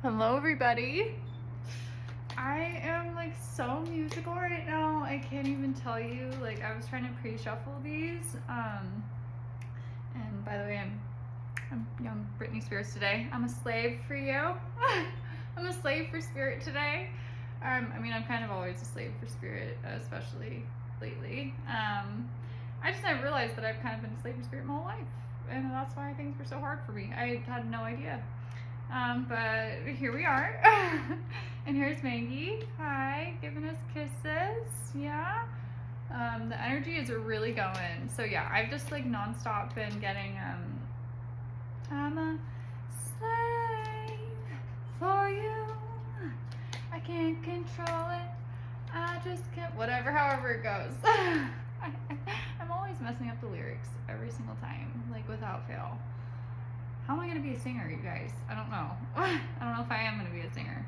Hello everybody. I am like so musical right now. I can't even tell you. Like I was trying to pre-shuffle these. And by the way, I'm young Britney Spears today. I'm a slave for you. I'm a slave for spirit today. I mean, I'm kind of always a slave for spirit, especially lately. I just never realized that I've kind of been a slave for spirit my whole life, and that's why things were so hard for me. I had no idea. But here we are. And here's Maggie. Hi, giving us kisses. Yeah. The energy is really going. So yeah, I've just like nonstop been getting I'm a slave for you. I can't control it. I just can't, whatever, however it goes. I'm always messing up the lyrics every single time, like without fail. How am I going to be a singer, you guys? I don't know. I don't know if I am going to be a singer.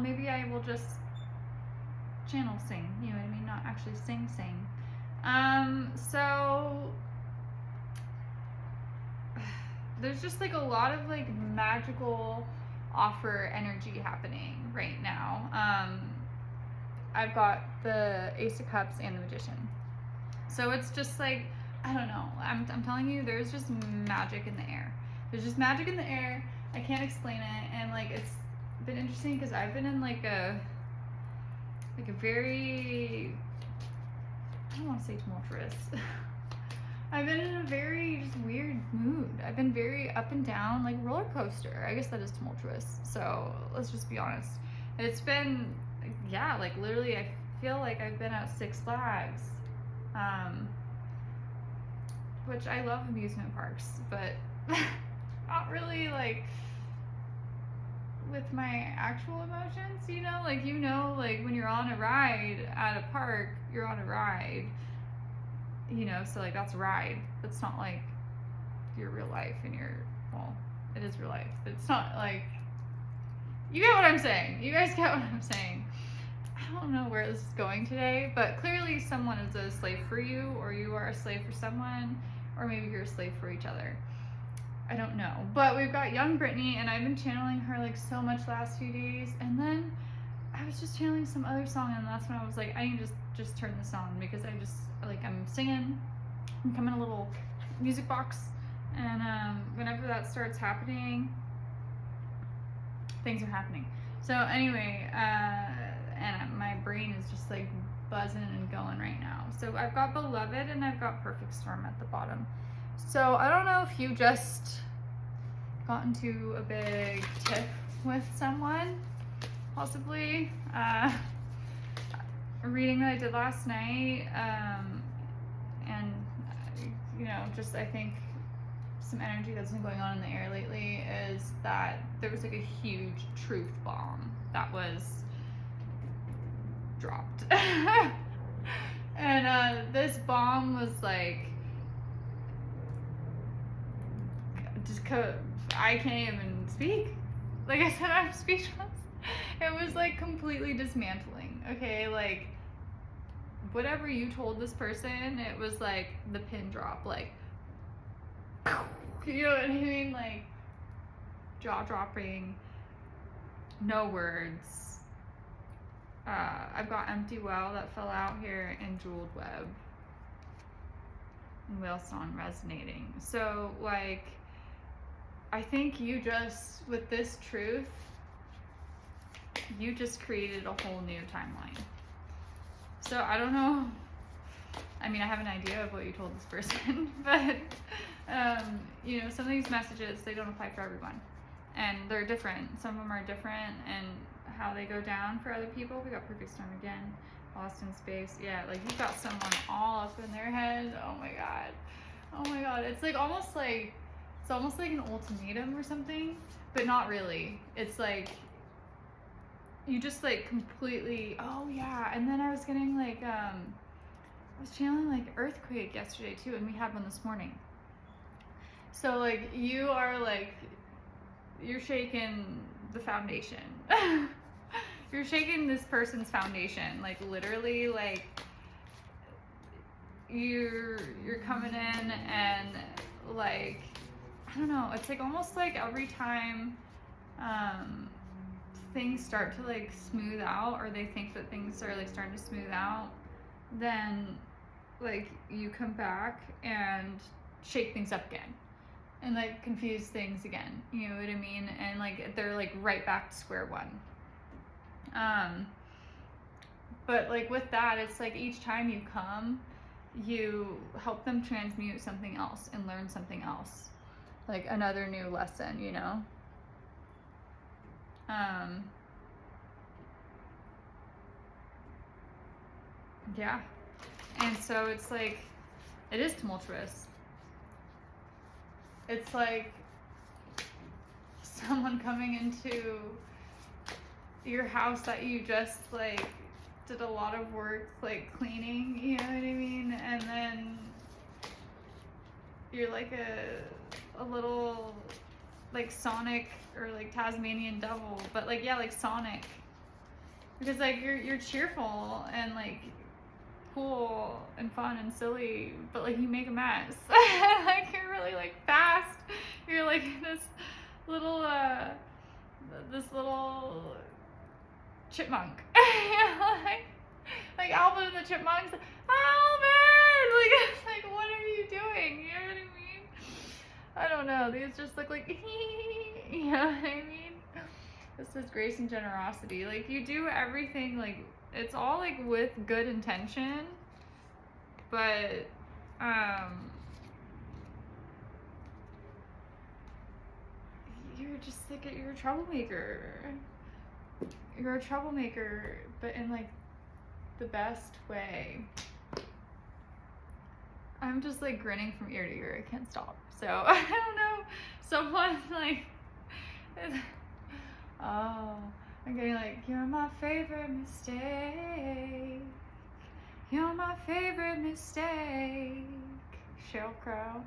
Maybe I will just channel sing, you know what I mean? Not actually sing. So there's just like a lot of like magical offer energy happening right now. I've got the Ace of Cups and the Magician. So it's just like, I don't know. I'm telling you, there's just magic in the air. There's just magic in the air. I can't explain it, and like it's been interesting because I've been in like a very, I don't want to say tumultuous. I've been in a very just weird mood. I've been very up and down, like roller coaster. I guess that is tumultuous. So let's just be honest. It's been, yeah, like literally, I feel like I've been at Six Flags. Which I love amusement parks, but not really like with my actual emotions, you know? Like, you know, like when you're on a ride at a park, you're on a ride, you know? So like that's a ride. That's not like your real life and well, it is real life, but it's not like, you get what I'm saying. You guys get what I'm saying. I don't know where this is going today, but clearly someone is a slave for you, or you are a slave for someone, or maybe you're a slave for each other. I don't know. But we've got young Britney, and I've been channeling her like so much last few days, and then I was just channeling some other song, and that's when I was like, I need to just turn this on, because I just, like, I'm singing, I'm coming a little music box, and whenever that starts happening, things are happening. So anyway, and my brain is just like buzzing and going right now. So I've got Beloved and I've got Perfect Storm at the bottom. So I don't know if you just got into a big tiff with someone, possibly. A reading that I did last night, and you know, just I think some energy that's been going on in the air lately is that there was like a huge truth bomb that was dropped. And this bomb was like, I can't even speak. Like I said, I'm speechless. It was like completely dismantling. Okay, like whatever you told this person, it was like the pin drop, like, you know what I mean? Like jaw dropping, no words. I've got Empty Well that fell out here and Jeweled Web and Whale Song resonating. So like, I think you just, with this truth, you just created a whole new timeline. So I don't know, I mean, I have an idea of what you told this person, but you know, some of these messages, they don't apply for everyone, and they're different. Some of them are different, and how they go down for other people. We got Perfect Storm again, Lost in Space. Yeah, like you've got someone all up in their head. Oh my god, it's like almost like, it's almost like an ultimatum or something, but not really. It's like you just like completely, oh yeah. And then I was getting like I was channeling like Earthquake yesterday too, and we had one this morning. So like you are like, you're shaking the foundation. You're shaking this person's foundation, like literally, like you're coming in and like, I don't know, it's like almost like every time things start to like smooth out, or they think that things are like starting to smooth out, then like you come back and shake things up again and like confuse things again, you know what I mean? And like they're like right back to square one. But like with that, it's like each time you come, you help them transmute something else and learn something else, like another new lesson, you know? Yeah. And so it's like, it is tumultuous. It's like someone coming into your house that you just like did a lot of work like cleaning, you know what I mean? And then you're like a little like Sonic or like Tasmanian devil, but like yeah, like Sonic. Because like you're cheerful and like cool and fun and silly, but like you make a mess. Like you're really like fast. You're like this little chipmunk. like Alvin and the Chipmunks. Alvin! Like what are you doing? You know what I mean? I don't know. These just look like you know what I mean? This is grace and generosity. Like you do everything like it's all like with good intention, but you're just like you're a troublemaker. You're a troublemaker, but in like the best way. I'm just like grinning from ear to ear. I can't stop. So I don't know. Someone like, oh, I'm getting like, you're my favorite mistake. You're my favorite mistake. Sheryl Crow.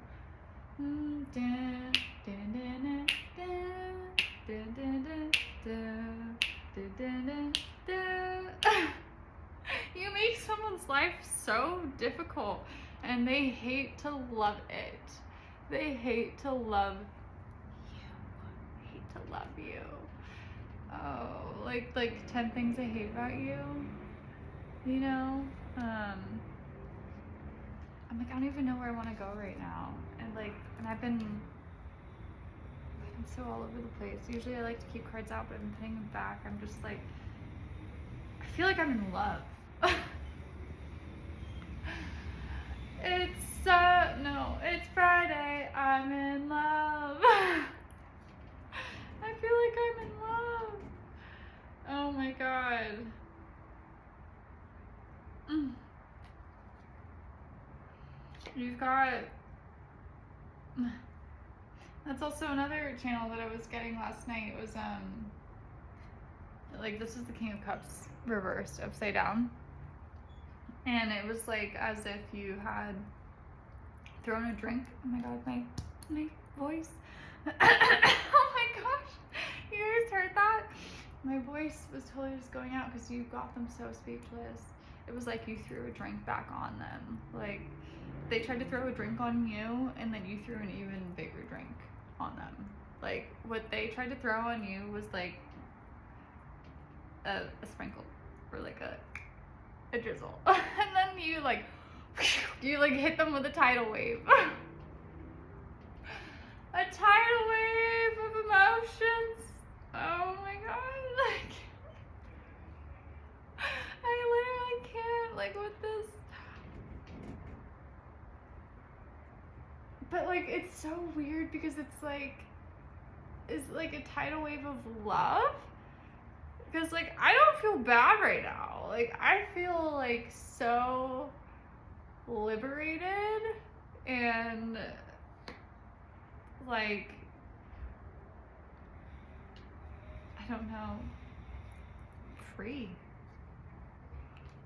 You make someone's life so difficult and they hate to love it. They hate to love you. Hate to love you. Oh, like 10 things I hate about you. You know? I'm like, I don't even know where I want to go right now. And I've been so all over the place. Usually I like to keep cards out, but I'm putting them back. I'm just like, I feel like I'm in love. It's Friday. I'm in love. I feel like I'm in love. Oh my god. You've got. That's also another channel that I was getting last night. It was like this is the King of Cups reversed upside down, and it was like as if you had thrown a drink. Oh my god, my voice. Oh my gosh, you guys heard that? My voice was totally just going out because you got them so speechless. It was like you threw a drink back on them. Like they tried to throw a drink on you, and then you threw an even bigger drink on them. Like what they tried to throw on you was like a sprinkle or like a drizzle, and then you like hit them with a tidal wave. A tidal wave of emotions. Oh my god, like I literally can't like with this. But like it's so weird because it's like a tidal wave of love. Because like I don't feel bad right now. Like I feel like so liberated and like I don't know, free.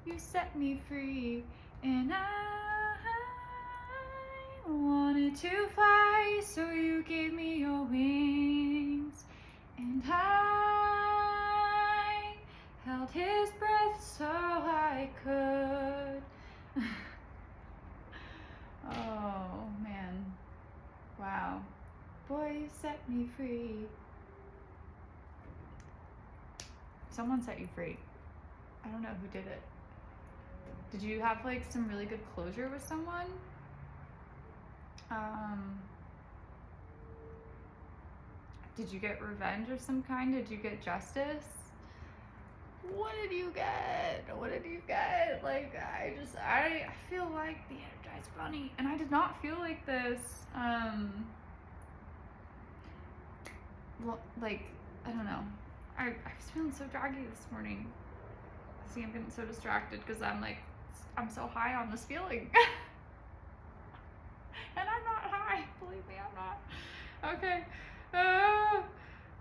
You set me free and I wanted to fly, so you gave me your wings, and I held his breath so I could. Oh man, wow, boy, you set me free. someone set you free. I don't know who did it. Did you have like some really good closure with someone? Did you get revenge of some kind? Did you get justice? What did you get? What did you get? Like, I feel like the Energized Bunny, and I did not feel like this, well, like, I don't know. I was feeling so draggy this morning. See, I'm getting so distracted because I'm so high on this feeling. And I'm not high, believe me, I'm not. Okay,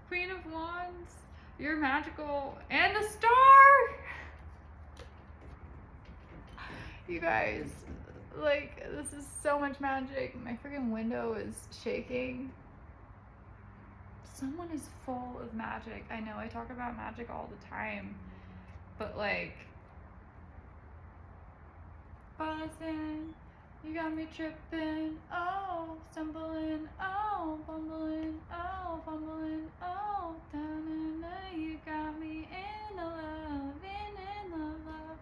Queen of Wands, you're magical, and the star! You guys, like, this is so much magic. My freaking window is shaking. Someone is full of magic. I know I talk about magic all the time, but like, buzzing, you got me tripping, oh, stumbling, oh, bumbling, oh, fumbling, oh, da-na-na, you got me in the love, in the love.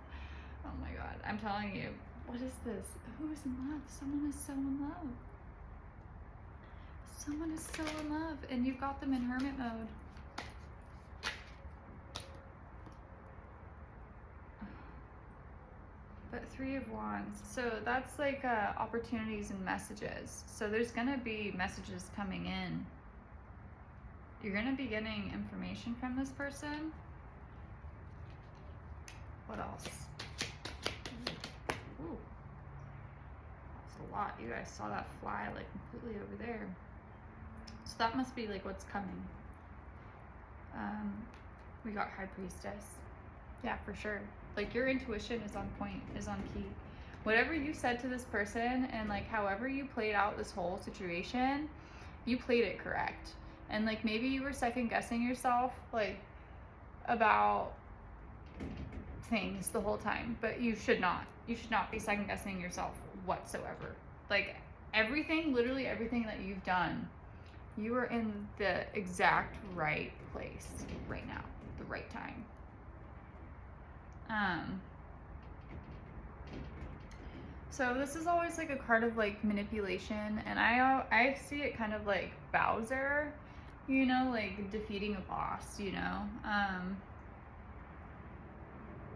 Oh my God, I'm telling you, what is this? Who is in love? Someone is so in love. Someone is so in love, and you've got them in hermit mode. But Three of Wands, so that's like opportunities and messages. So there's gonna be messages coming in. You're gonna be getting information from this person. What else? Ooh, that's a lot. You guys saw that fly like completely over there. So that must be like what's coming. We got High Priestess. Yeah, for sure. Like, your intuition is on point, is on key. Whatever you said to this person and like however you played out this whole situation, you played it correct. And like maybe you were second guessing yourself like about things the whole time, but you should not. You should not be second guessing yourself whatsoever. Like everything, literally everything that you've done, you are in the exact right place right now, the right time. So this is always like a card of like manipulation, and I see it kind of like Bowser, you know, like defeating a boss, you know.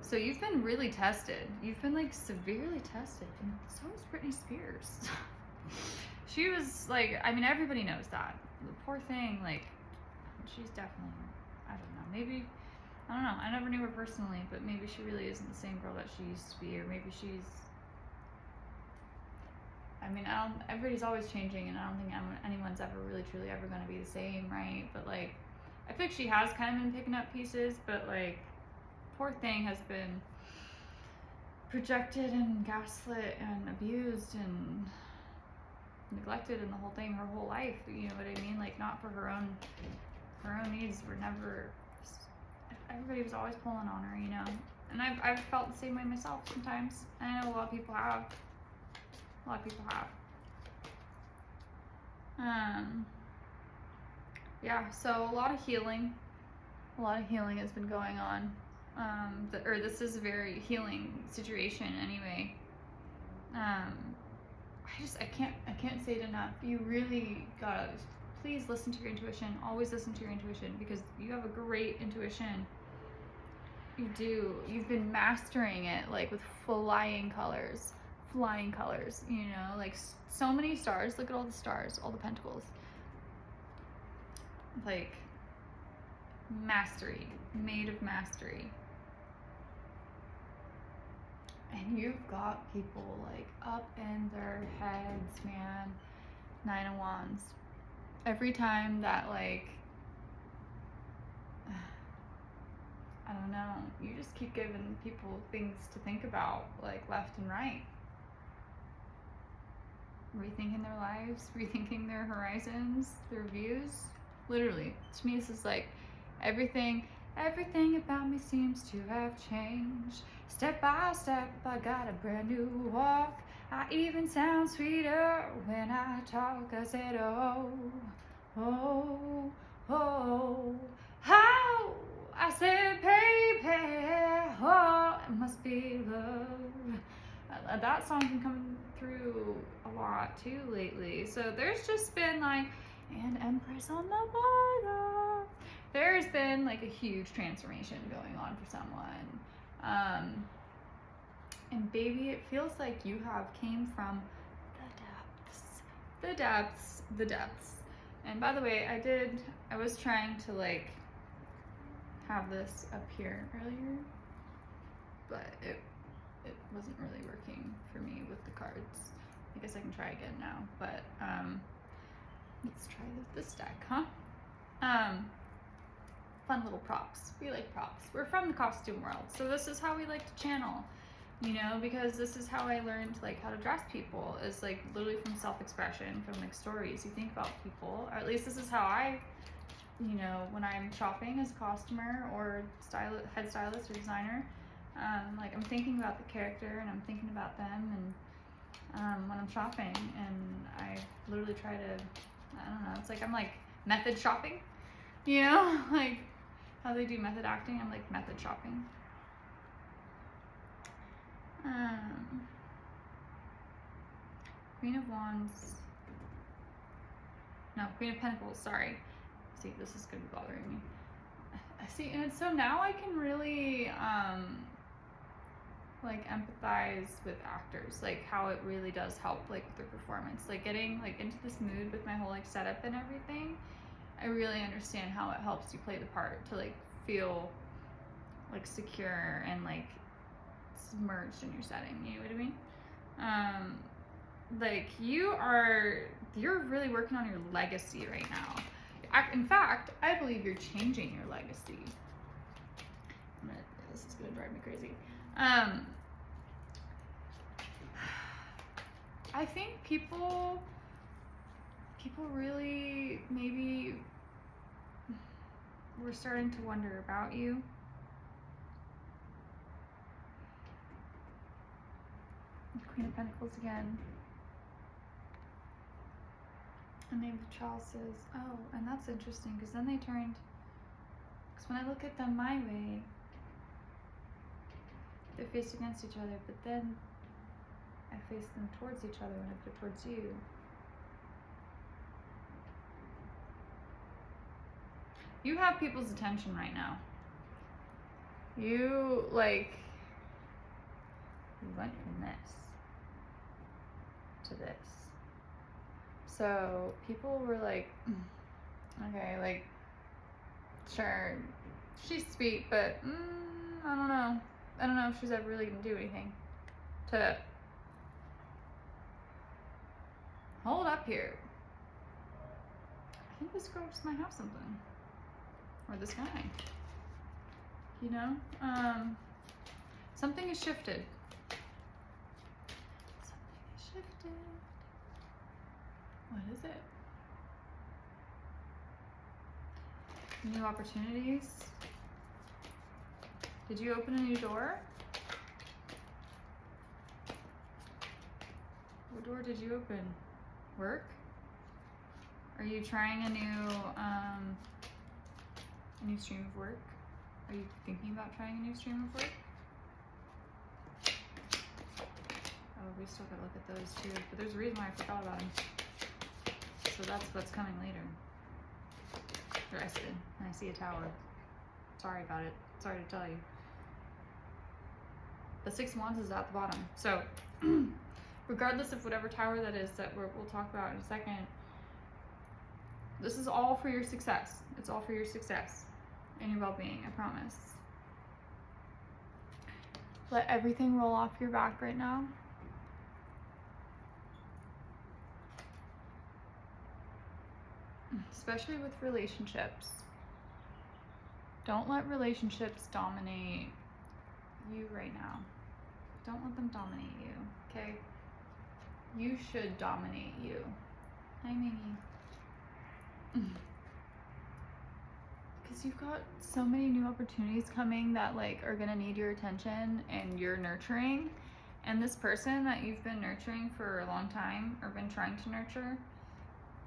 So you've been really tested. You've been like severely tested, and so is Britney Spears. She was like, I mean, everybody knows that. The poor thing, like, she's definitely, I don't know, maybe, I don't know, I never knew her personally, but maybe she really isn't the same girl that she used to be, or maybe she's, I mean, everybody's always changing, and I don't think anyone's ever really truly ever going to be the same, right? But like, I think she has kind of been picking up pieces, but like, poor thing has been projected and gaslit and abused and neglected in the whole thing her whole life, you know what I mean? Like, not for her own needs were never, everybody was always pulling on her, you know. And I've felt the same way myself sometimes. I know a lot of people have. Yeah, so a lot of healing has been going on. This is a very healing situation anyway. I can't say it enough. You really gotta, please listen to your intuition. Always listen to your intuition, because you have a great intuition. You do. You've been mastering it, like with flying colors, you know, like so many stars. Look at all the stars, all the pentacles. Like mastery, made of mastery. And you've got people like up in their heads, man. Nine of Wands. Every time that, like, I don't know, you just keep giving people things to think about, like left and right. Rethinking their lives, rethinking their horizons, their views. Literally, to me, this is like everything about me seems to have changed. Step by step, I got a brand new walk. I even sound sweeter when I talk. I said, oh, oh, oh, how. I said, pay feel love. That song's been coming through a lot too lately. So there's just been like an Empress on the bottom. There's been like a huge transformation going on for someone. And baby, it feels like you have came from the depths. And by the way, I was trying to like have this up here earlier, but it wasn't really working for me with the cards. I guess I can try again now, but let's try this deck, huh? Fun little props. We like props. We're from the costume world, so this is how we like to channel, you know, because this is how I learned like how to dress people, is like literally from self-expression, from like stories. You think about people, or at least this is how I, you know, when I'm shopping as a costumer or head stylist or designer, like I'm thinking about the character and I'm thinking about them, and when I'm shopping, and I literally try to, I don't know, it's like I'm like method shopping, you know, like how they do method acting, I'm like method shopping. Queen of Wands, no, Queen of Pentacles, sorry. See, this is gonna be bothering me. See, and so now I can really like empathize with actors, like how it really does help like their performance, like getting like into this mood with my whole like setup and everything. I really understand how it helps you play the part to like feel like secure and like submerged in your setting, you know what I mean? Like you're really working on your legacy right now. In fact, I believe you're changing your legacy. This is gonna drive me crazy. I think people really maybe were starting to wonder about you. Queen of Pentacles again. And Knave of Chalices. Oh, and that's interesting because then they turned. Because when I look at them my way, they're faced against each other, but then I face them towards each other when I put it towards you. You have people's attention right now. You like, you went from this to this. So people were like, okay, like, sure, she's sweet, but I don't know. I don't know if she's ever really gonna do anything to hold up here. I think this girl just might have something. Or this guy. You know? Something has shifted. Something has shifted. What is it? New opportunities? Did you open a new door? What door did you open? Work? Are you trying a new stream of work? Are you thinking about trying a new stream of work? Oh, we still gotta look at those too, but there's a reason why I forgot about them. So that's what's coming later. Rested, and I see a tower. Sorry about it. Sorry to tell you. The Six of Wands is at the bottom. So, regardless of whatever tower that is that we'll talk about in a second, this is all for your success. It's all for your success and your well-being, I promise. Let everything roll off your back right now. Especially with relationships. Don't let relationships dominate you right now. Don't let them dominate you, okay? You should dominate you. Hi, Mimi. Because you've got so many new opportunities coming that like are gonna need your attention and your nurturing. And this person that you've been nurturing for a long time or been trying to nurture,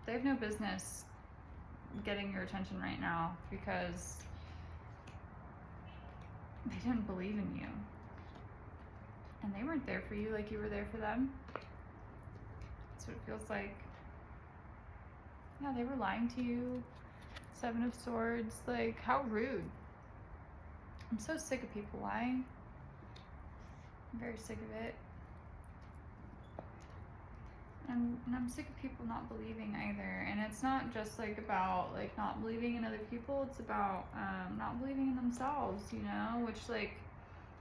they have no business getting your attention right now because they didn't believe in you. and they weren't there for you like you were there for them. That's what it feels like. Yeah, they were lying to you. 7 of Swords, like, how rude. I'm so sick of people lying. I'm very sick of it. And I'm sick of people not believing either. And it's not just like about like not believing in other people. It's about not believing in themselves, you know, which like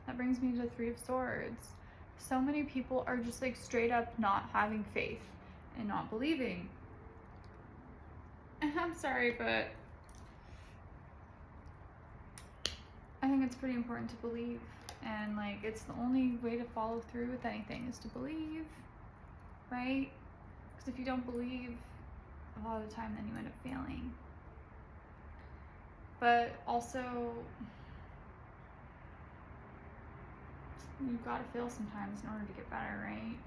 that brings me to the 3 of Swords. So many people are just like straight up not having faith and not believing. And I'm sorry, but I think it's pretty important to believe. And like it's the only way to follow through with anything is to believe, right? Because if you don't believe, a lot of the time then you end up failing. But also, you've got to fail sometimes in order to get better, right?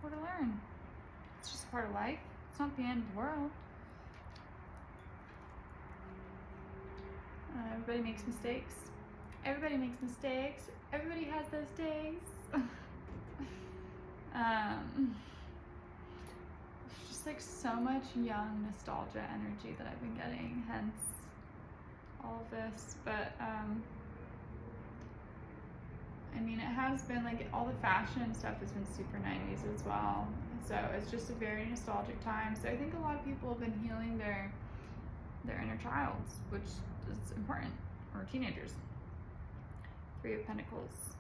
Or to learn. It's just part of life. It's not the end of the world. Everybody makes mistakes. Everybody makes mistakes. Everybody has those days. It's just like so much young nostalgia energy that I've been getting, hence all of this. But I mean, it has been like all the fashion and stuff has been super 90s as well. So it's just a very nostalgic time. So I think a lot of people have been healing their inner childs, which is important, or teenagers. 3 of Pentacles.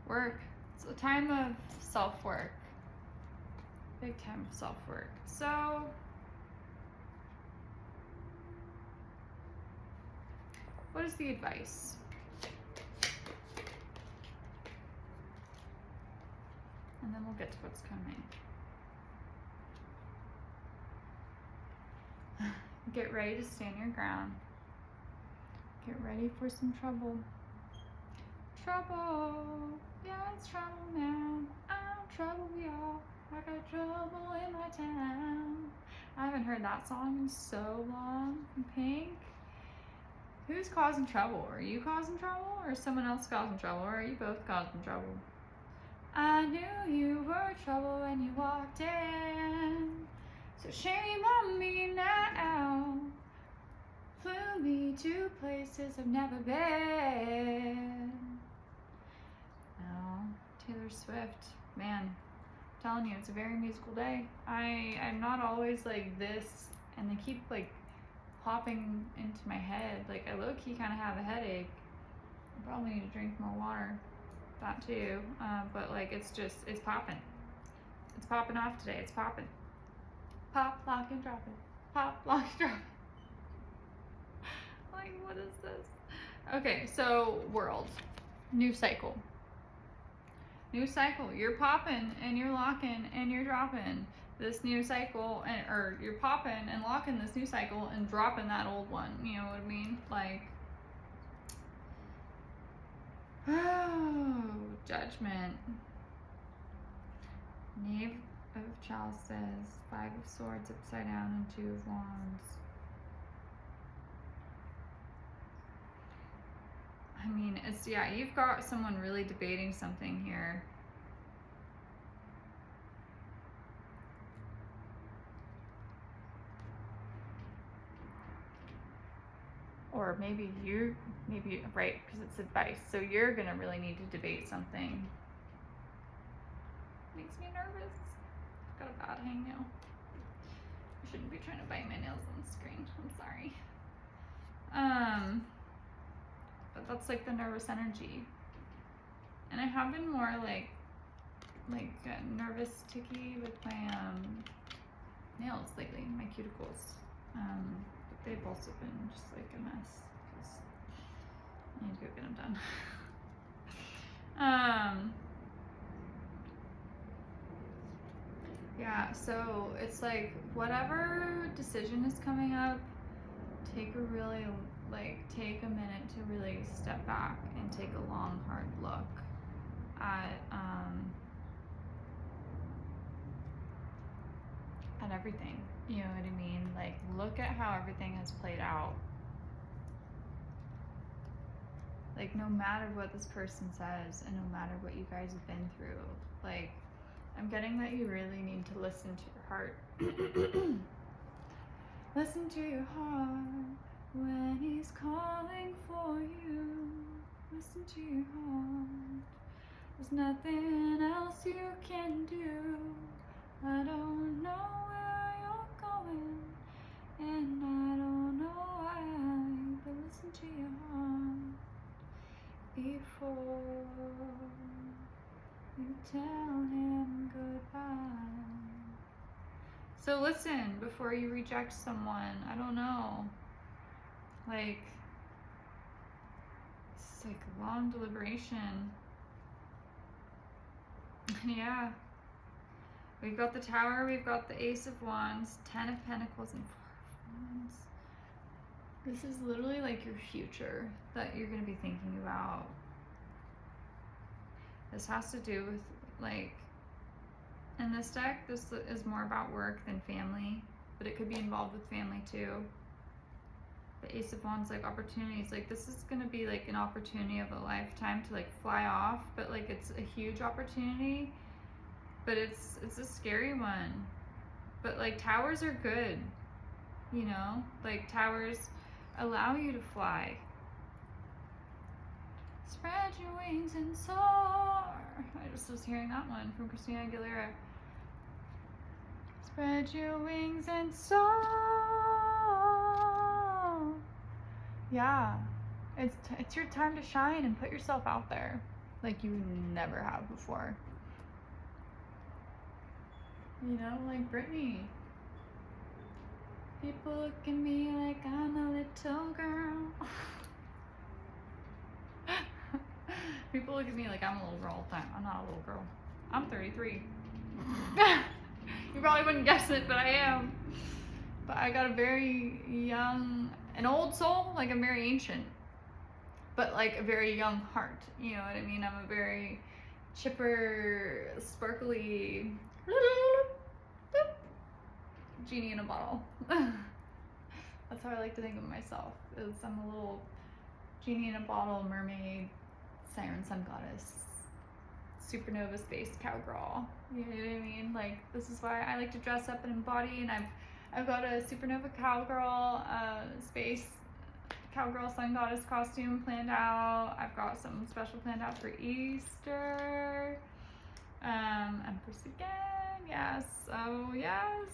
Work. It's a time of self-work. Big time of self-work. So what is the advice? And then we'll get to what's coming. Get ready to stand your ground. Get ready for some trouble. Trouble. Yeah, it's trouble now. I'm trouble, y'all. I got trouble in my town. I haven't heard that song in so long. From Pink. Who's causing trouble? Are you causing trouble? Or is someone else causing trouble? Or are you both causing trouble? I knew you were trouble when you walked in. So shame on me now. Flew me to places I've never been. No, Taylor Swift. Man, I'm telling you, it's a very musical day. I'm not always like this, and they keep like popping into my head. Like I low-key kind of have a headache. I probably need to drink more water. That too. But like it's popping. It's popping off today. It's popping. Pop, lock, and drop it. Pop, lock, and drop it. Like, what is this? Okay, so world. New cycle. New cycle. You're popping and you're locking and you're dropping this new cycle, or you're popping and locking this new cycle and dropping that old one. You know what I mean? Like, oh, Judgment. Knave of Chalices, 5 of Swords upside down, and 2 of Wands. I mean, yeah, you've got someone really debating something here. Or maybe right, because it's advice. So you're gonna really need to debate something. Makes me nervous. I've got a bad hangnail. I shouldn't be trying to bite my nails on the screen. I'm sorry. But that's like the nervous energy. And I have been more like nervous, ticky with my nails lately, my cuticles. But they've also been just like a mess because I need to go get them done. Yeah, so it's like whatever decision is coming up, take a minute to really step back and take a long, hard look at everything. You know what I mean? Like, look at how everything has played out. Like, no matter what this person says and no matter what you guys have been through, like, I'm getting that you really need to listen to your heart. Listen to your heart when he's calling for you. Listen to your heart. There's nothing else you can do. I don't know where you're going, and I don't know why, but listen to your heart before you tell him goodbye. So listen before you reject someone. I don't know. Like, it's like a long deliberation. Yeah. We've got the Tower, we've got the Ace of Wands, 10 of Pentacles, and 4 of Wands. This is literally like your future that you're going to be thinking about. This has to do with, like, in this deck, this is more about work than family, but it could be involved with family too. The Ace of Wands, like, opportunities. Like, this is going to be like an opportunity of a lifetime to like fly off, but like it's a huge opportunity, but it's a scary one. But like, towers are good, you know? Like, towers allow you to fly. Spread your wings and soar. I just was hearing that one from Christina Aguilera. Spread your wings and soar. Yeah, it's your time to shine and put yourself out there like you never have before. You know, like Brittany. People look at me like I'm a little girl. People look at me like I'm a little girl all the time. I'm not a little girl. I'm 33. You probably wouldn't guess it, but I am. But I got a very young, an old soul, like I'm very ancient, but like a very young heart. You know what I mean? I'm a very chipper, sparkly genie in a bottle. That's how I like to think of myself. Is I'm a little genie in a bottle, mermaid, siren, sun goddess, supernova space cowgirl. You know what I mean? Like, this is why I like to dress up and embody, and I've got a supernova cowgirl, space cowgirl sun goddess costume planned out. I've got something special planned out for Easter. Empress again, yes. Oh yes.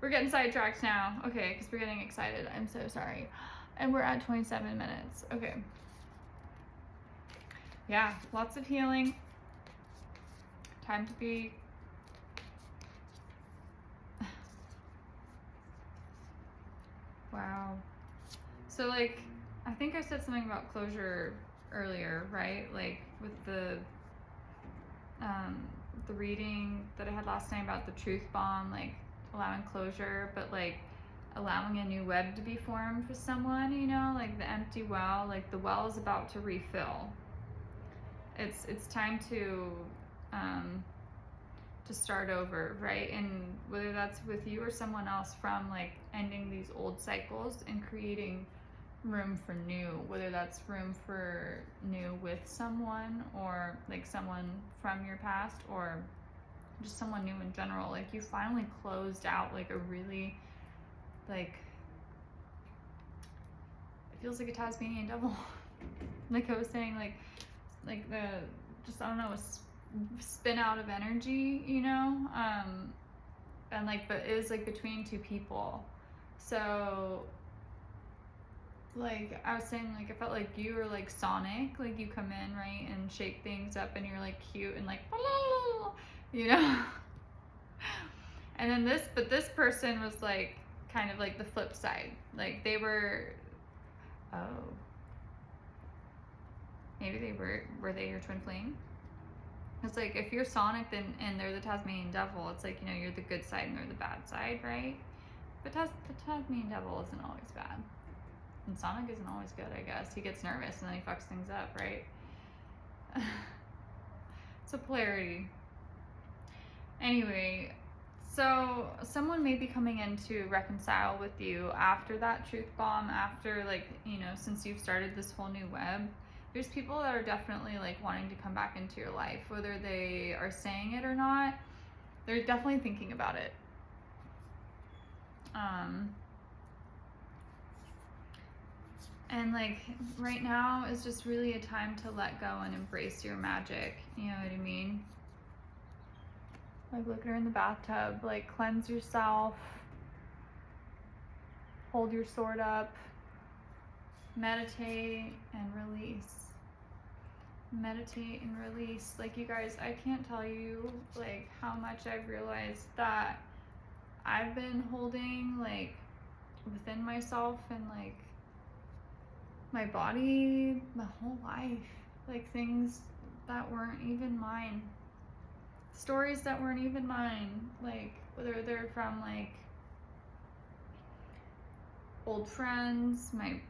We're getting sidetracked now. Okay, because we're getting excited. I'm so sorry. And we're at 27 minutes. Okay. Yeah, lots of healing. Time to be wow. So like, I think I said something about closure earlier, right? Like with the reading that I had last night about the truth bomb, like allowing closure, but like allowing a new web to be formed with someone, you know, like the empty well, like the well is about to refill. It's time to start over, right? And whether that's with you or someone else, from like ending these old cycles and creating room for new, whether that's room for new with someone or like someone from your past or just someone new in general. Like, you finally closed out like a really, like, it feels like a Tasmanian devil. Like I was saying, like the, just, I don't know, a spin out of energy, you know, and like, but it is like between two people. So like I was saying, like I felt like you were like Sonic, like you come in, right, and shake things up, and you're like cute and like, you know. And then this person was like kind of like the flip side. Like they were, oh, maybe they were they your twin flame? It's like, if you're Sonic, then and they're the Tasmanian devil, it's like, you know, you're the good side and they're the bad side, right? But the Tasmanian devil isn't always bad. And Sonic isn't always good, I guess. He gets nervous and then he fucks things up, right? It's a polarity. Anyway, So someone may be coming in to reconcile with you after that truth bomb, after, like, you know, since you've started this whole new web. There's people that are definitely like wanting to come back into your life, whether they are saying it or not. They're definitely thinking about it. And like right now is just really a time to let go and embrace your magic. You know what I mean? Like, look at her in the bathtub. Like, cleanse yourself. Hold your sword up. Meditate and release. Meditate and release. Like, you guys, I can't tell you like how much I've realized that I've been holding like within myself and like my body my whole life. Like, things that weren't even mine. Stories that weren't even mine, like whether they're from like old friends, my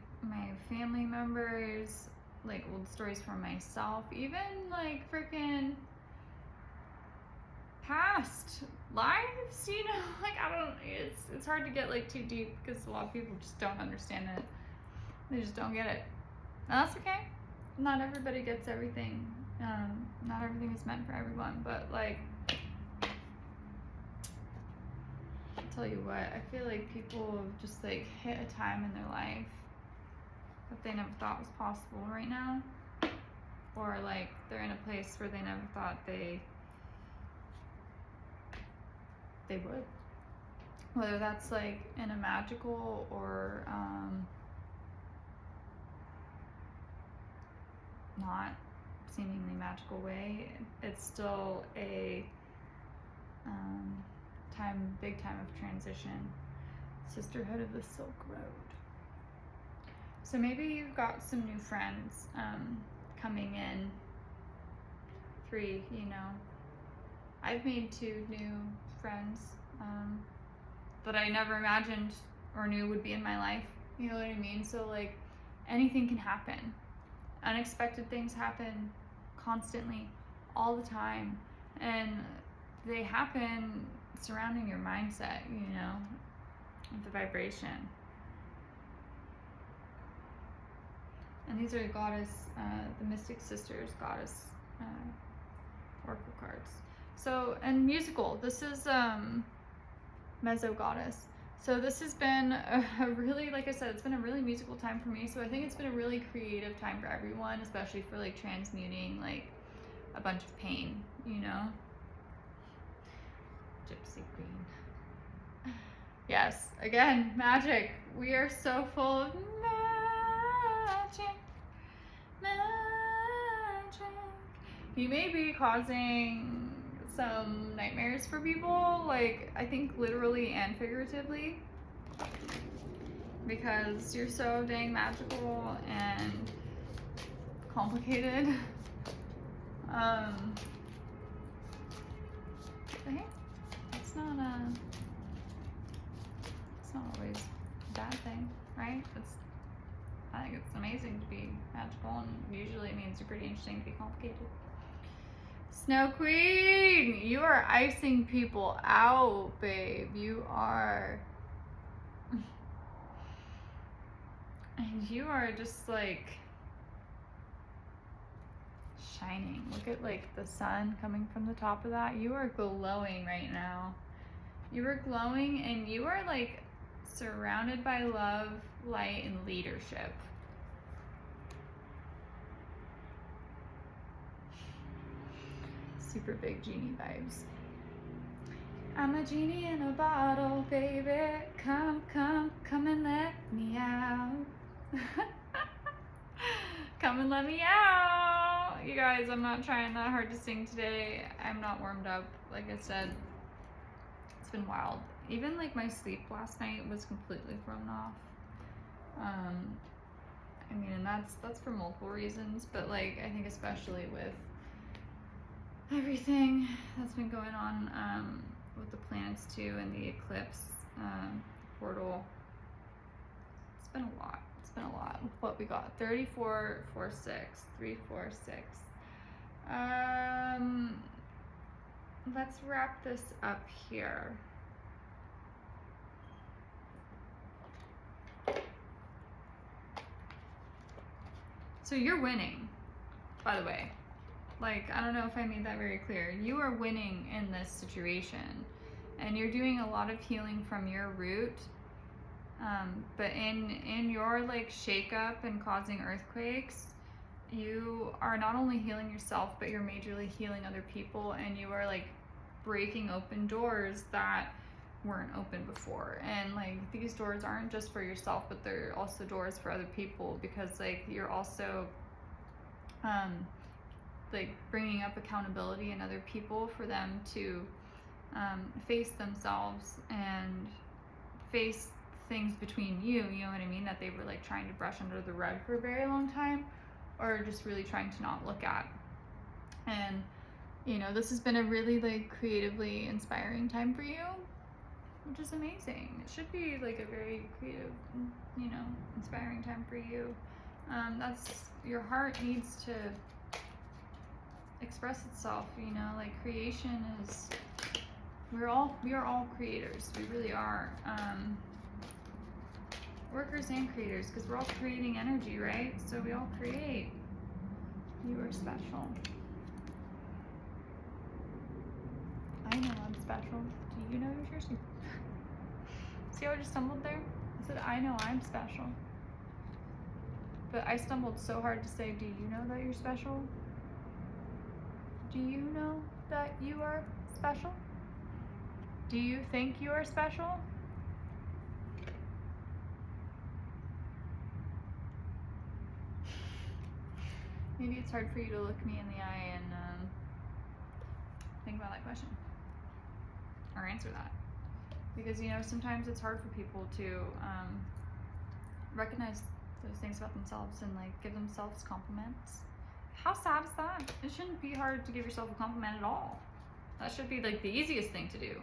family members, like old stories from myself, even like freaking past lives, you know. Like, I don't, it's hard to get like too deep because a lot of people just don't understand it. They just don't get it. And that's okay. Not everybody gets everything. Not everything is meant for everyone, but like, I'll tell you what, I feel like people have just like hit a time in their life that they never thought was possible right now, or like they're in a place where they never thought they would, whether that's like in a magical or not seemingly magical way. It's still a big time of transition. Sisterhood of the Silk Road. So maybe you've got some new friends coming in. 3, you know. I've made 2 new friends that I never imagined or knew would be in my life. You know what I mean? So like, anything can happen. Unexpected things happen constantly, all the time, and they happen surrounding your mindset, you know, with the vibration. And these are the goddess, the Mystic Sisters goddess oracle cards. So, and musical, this is Mezzo Goddess. So this has been a really, like I said, it's been a really musical time for me. So I think it's been a really creative time for everyone, especially for like transmuting like a bunch of pain, you know? Gypsy Queen. Yes, again, magic. We are so full of magic. Magic. You may be causing some nightmares for people, like I think literally and figuratively, because you're so dang magical and complicated. But hey, it's not always a bad thing, right? I think it's amazing to be magical, and usually it means you're pretty interesting to be complicated. Snow Queen, you are icing people out, babe. You are. And you are just like shining. Look at like the sun coming from the top of that. You are glowing right now. You are glowing, and you are like surrounded by love, light, and leadership. Super big genie vibes. I'm a genie in a bottle, baby. Come and let me out. Come and let me out. You guys, I'm not trying that hard to sing today. I'm not warmed up. Like I said, it's been wild. Even like my sleep last night was completely thrown off. I mean, and that's for multiple reasons, but like I think especially with everything that's been going on with the planets too, and the eclipse portal. It's been a lot. It's been a lot. What we got? 34, 4, 6, 3, 4, 6. Let's wrap this up here. So you're winning, by the way. Like, I don't know if I made that very clear. You are winning in this situation, and you're doing a lot of healing from your root. But in your like shakeup and causing earthquakes, you are not only healing yourself, but you're majorly healing other people, and you are like breaking open doors that weren't open before. And like these doors aren't just for yourself, but they're also doors for other people, because like you're also like bringing up accountability in other people for them to face themselves and face things between you know what I mean, that they were like trying to brush under the rug for a very long time, or just really trying to not look at. And you know, this has been a really like creatively inspiring time for you, which is amazing. It should be like a very creative, you know, inspiring time for you. That's, your heart needs to express itself, you know, like creation is, we are all creators. We really are. Workers and creators, because we're all creating energy, right? So we all create. You are special. I know I'm special. Do you know you're special? See how I just stumbled there? I said, I know I'm special. But I stumbled so hard to say, do you know that you're special? Do you know that you are special? Do you think you are special? Maybe it's hard for you to look me in the eye and think about that question or answer that, because you know, sometimes it's hard for people to recognize those things about themselves and like give themselves compliments. How sad is that? It shouldn't be hard to give yourself a compliment at all. That should be like the easiest thing to do.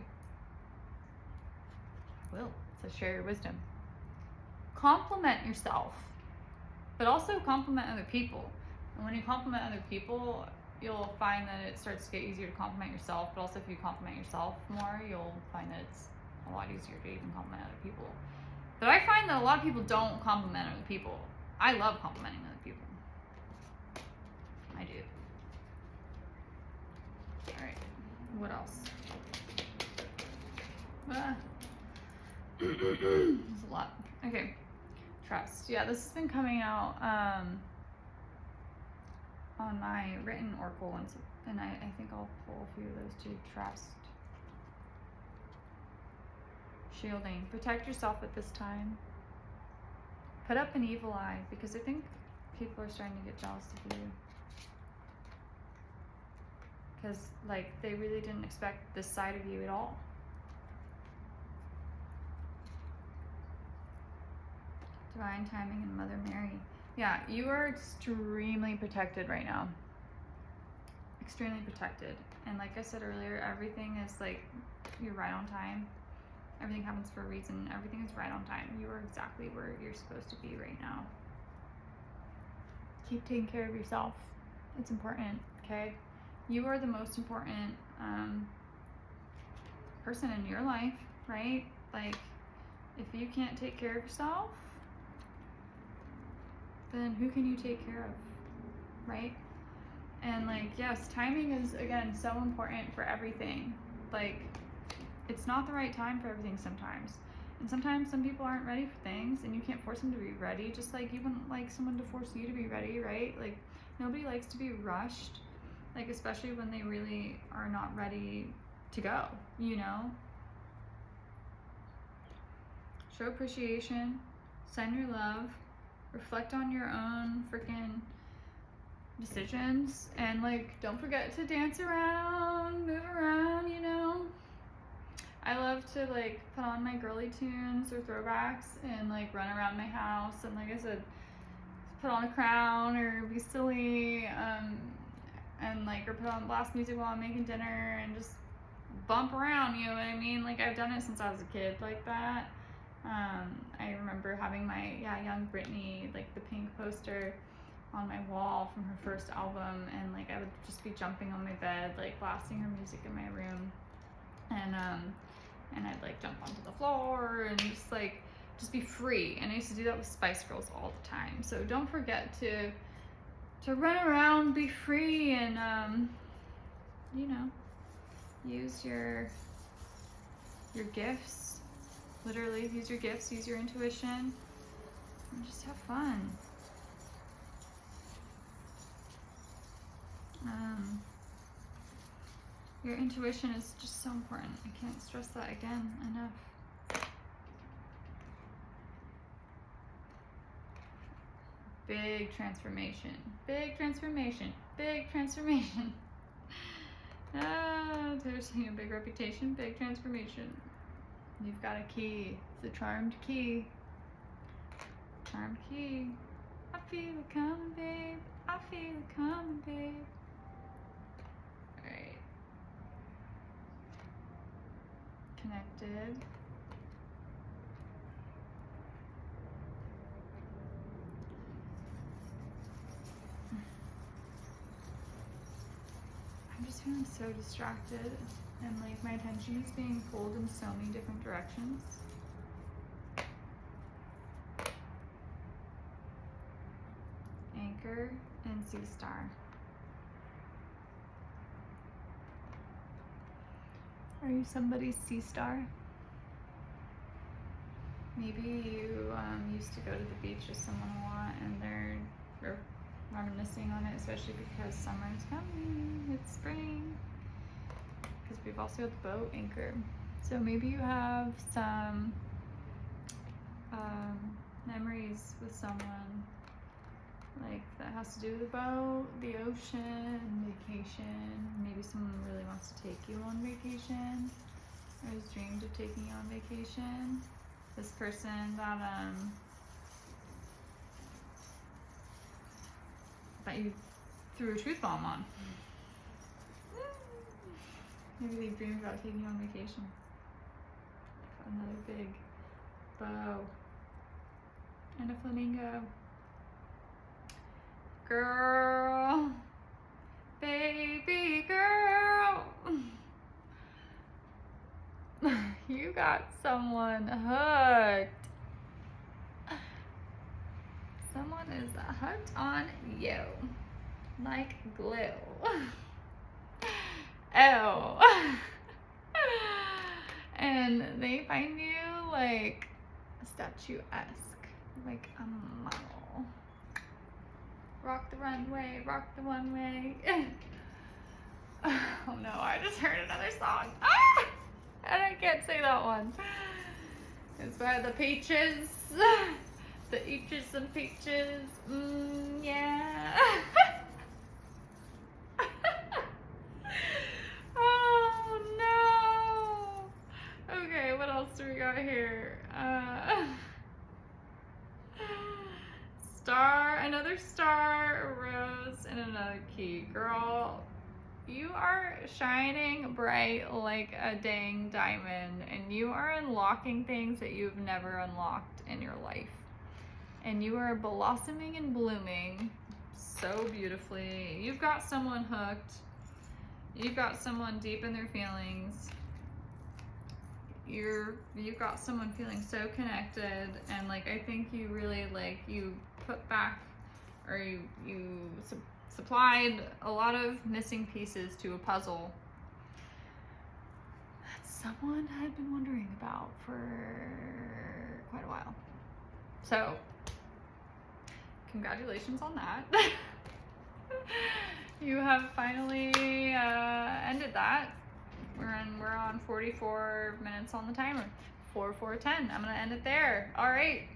Will says, share your wisdom. Compliment yourself, but also compliment other people. And when you compliment other people, you'll find that it starts to get easier to compliment yourself. But also, if you compliment yourself more, you'll find that it's a lot easier to even compliment other people. But I find that a lot of people don't compliment other people. I love complimenting other people. I do. All right. What else? There's a lot. Okay. Trust. Yeah, this has been coming out on my written oracle, and I think I'll pull a few of those too. Trust. Shielding. Protect yourself at this time. Put up an evil eye, because I think people are starting to get jealous of you. Because, like, they really didn't expect this side of you at all. Divine timing and Mother Mary. Yeah, you are extremely protected right now. Extremely protected. And like I said earlier, everything is like, you're right on time. Everything happens for a reason. Everything is right on time. You are exactly where you're supposed to be right now. Keep taking care of yourself. It's important, okay? You are the most important person in your life, right? Like, if you can't take care of yourself, then who can you take care of, right? And like, yes, timing is, again, so important for everything. Like, it's not the right time for everything sometimes. And sometimes some people aren't ready for things, and you can't force them to be ready, just like you wouldn't like someone to force you to be ready, right? Like, nobody likes to be rushed, like, especially when they really are not ready to go, you know? Show appreciation, send your love, reflect on your own freaking decisions, and like, don't forget to dance around, move around, you know? I love to like put on my girly tunes or throwbacks and like run around my house and, like I said, put on a crown or be silly, and like, or put on blast music while I'm making dinner and just bump around, you know what I mean? Like, I've done it since I was a kid like that. I remember having my young Britney, like the pink poster on my wall from her first album, and like I would just be jumping on my bed, like blasting her music in my room, and I'd like jump onto the floor and just be free. And I used to do that with Spice Girls all the time. So don't forget to to run around, be free, and you know, use your gifts. Literally, use your gifts, use your intuition, and just have fun. Your intuition is just so important. I can't stress that again enough. Big transformation, big transformation, big transformation. There's a big reputation, big transformation. You've got a key. It's a charmed key. Charmed key. I feel it coming, babe. I feel it coming, babe. Alright. Connected. I'm just feeling so distracted, and like my attention is being pulled in so many different directions. Anchor and Sea Star. Are you somebody's Sea Star? Maybe you used to go to the beach with someone a lot, and they're reminiscing on it, especially because summer's coming, it's spring. Because we've also got the boat anchor. So maybe you have some memories with someone, like that has to do with the boat, the ocean, vacation. Maybe someone really wants to take you on vacation, or has dreamed of taking you on vacation. This person that you threw a truth bomb on. Maybe they dreamed about taking you on vacation. Another big bow and a flamingo. Girl, baby girl, you got someone hooked. Someone is hooked on you like glue. Oh. And they find you like statuesque, like a model. Rock the runway, rock the one way. Oh no, I just heard another song. Ah! And I can't say that one. It's by the Peaches. The Eaches and Peaches. Yeah. Oh no. Okay, what else do we got here? Star, another star, a rose, and another key. Girl, you are shining bright like a dang diamond, and you are unlocking things that you've never unlocked in your life. And you are blossoming and blooming so beautifully. You've got someone hooked. You've got someone deep in their feelings. You've got someone feeling so connected, and like I think you really like you put back, or you supplied a lot of missing pieces to a puzzle that someone had been wondering about for quite a while. So congratulations on that. You have finally ended that. We're on 44 minutes on the timer. 4:10. I'm gonna end it there. All right.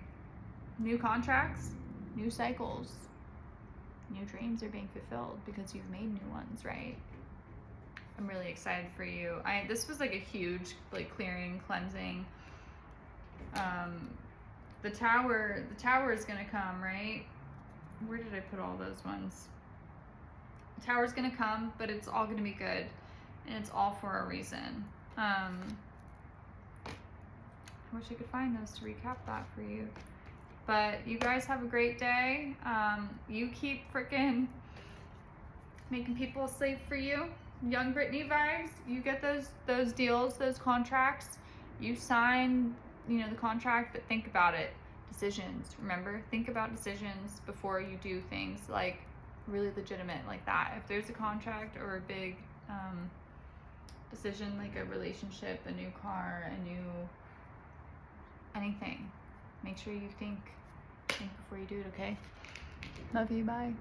New contracts, new cycles, new dreams are being fulfilled because you've made new ones, right? I'm really excited for you. This was like a huge like clearing, cleansing. The tower is gonna come, right? Where did I put all those ones? The tower's gonna come, but it's all gonna be good, and it's all for a reason. I wish I could find those to recap that for you. But you guys have a great day. You keep freaking making people slave for you. Young Britney vibes. You get those deals, those contracts. You sign, the contract, but think about it. Decisions. Remember, think about decisions before you do things. Like, really legitimate like that. If there's a contract or a big decision, like a relationship, a new car, a new anything, make sure you think before you do it, okay? Love you, bye.